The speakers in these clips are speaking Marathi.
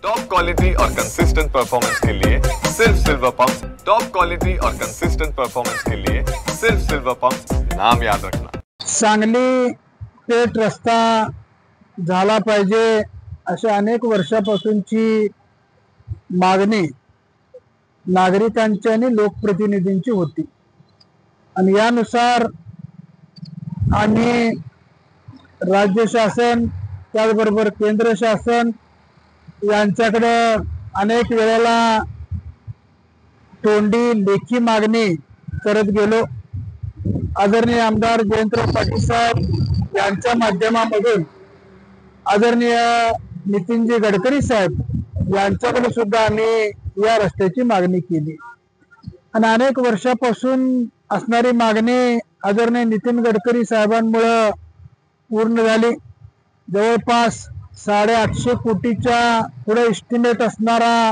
टॉप क्वालिटी और कंसिस्टेंट परफॉर्मेंस के लिए सिर्फ सिल्वर पंप्स। टॉप क्वालिटी और कंसिस्टेंट परफॉर्मेंस के लिए सिर्फ सिल्वर पंप्स, नाम याद रखना। सांगली पेठ रस्ता झाला पाहिजे अशी अनेक वर्षापासूनची मागणी नागरिकांची आणि लोकप्रतिनिधींची होती आणि यानुसार आम्ही राज्य शासन त्याचबरोबर केंद्र शासन यांच्याकडे अनेक वेळेला तोंडी लेखी मागणी करत गेलो। आदरणीय आमदार जयंतराव पाटील साहेब यांच्या माध्यमामधून आदरणीय नितीनजी गडकरी साहेब यांच्याकडे सुद्धा आम्ही या रस्त्याची मागणी केली आणि अनेक वर्षापासून असणारी मागणी आदरणीय नितीन गडकरी साहेबांमुळे पूर्ण झाली। जवळपास 850 कोटीच्या पुढे एस्टिमेट असणारा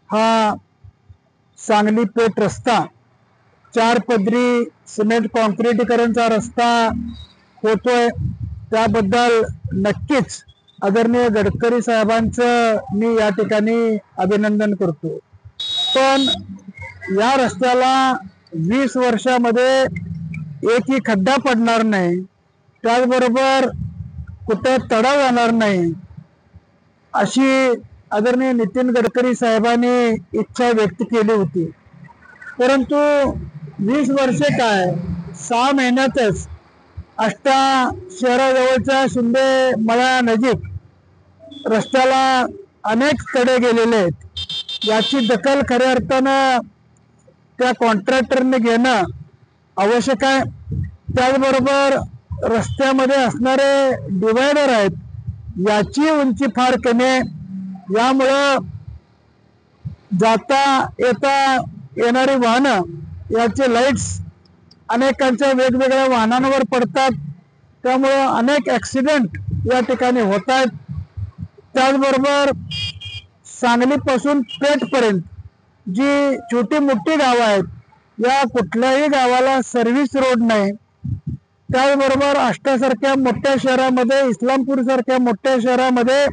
हा सांगली पेठ रस्ता 4 पदरी सिमेंट कॉन्क्रीटीकरणचा रस्ता होतोय, त्याबद्दल नक्कीच आदरणीय गडकरी साहेबांचं मी या ठिकाणी अभिनंदन करतो। पण या रस्त्याला 20 वर्षामध्ये एकही खड्डा पडणार नाही, त्याचबरोबर कुठे तडा जाणार नाही अशी आदरणीय नितीन गडकरी साहेबांनी इच्छा व्यक्त केली होती। परंतु 20 वर्षे काय 6 महिन्यातच आष्टा शहराजवळच्या शिंदे मळा नजीक रस्त्याला अनेक तडे गेलेले आहेत। याची दखल खऱ्या अर्थानं त्या कॉन्ट्रॅक्टरने घेणं आवश्यक आहे। त्याचबरोबर रस्त्यामध्ये असणारे डिवायडर आहेत याची उंची फार कमी आहे, यामुळं जाता येता येणारी वाहनं याचे लाईट्स अनेकांच्या वेगवेगळ्या वाहनांवर पडतात, त्यामुळं अनेक ॲक्सिडेंट या ठिकाणी होत आहेत। त्याचबरोबर सांगलीपासून पेठपर्यंत जी छोटी मोठी गावं आहेत या कुठल्याही गावाला सर्व्हिस रोड नाही। त्याचबरोबर आष्टासारख्या मोठ्या शहरामध्ये, इस्लामपूर सारख्या मोठ्या शहरामध्ये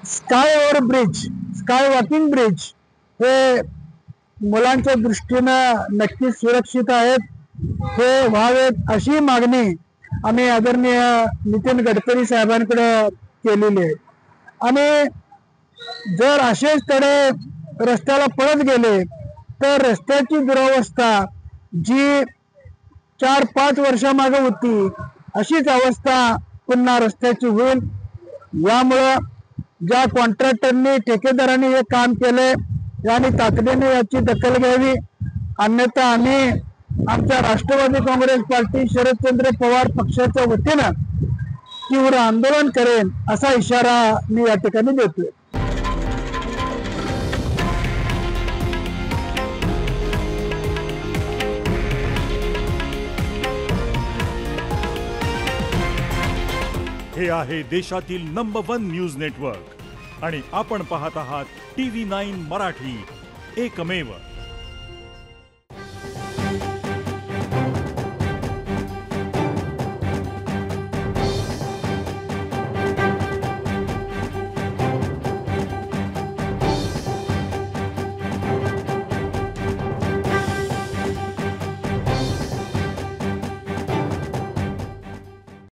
sky over bridge, sky walking bridge हे मुलांच्या दृष्टीनं नक्कीच सुरक्षित आहेत, हे व्हावेत अशी मागणी आम्ही आदरणीय नितीन गडकरी साहेबांकडे केलेली आहे। आणि जर असेच तडे रस्त्याला पडत गेले तर रस्त्याची दुरावस्था जी 4-5 वर्षामागे होती अशीच अवस्था पुन्हा रस्त्याची होईल। यामुळं ज्या कॉन्ट्रॅक्टरनी ठेकेदारांनी हे काम केले यांनी तातडीने याची दखल घ्यावी, अन्यथा आम्ही आमच्या राष्ट्रवादी काँग्रेस पार्टी शरदचंद्र पवार पक्षाच्या वतीनं तीव्र आंदोलन करेन असा इशारा मी या ठिकाणी देतोय। हे आहे देशातील नंबर 1 न्यूज नेटवर्क आणि आपण पाहत आहात TV9 मराठी, एकमेव।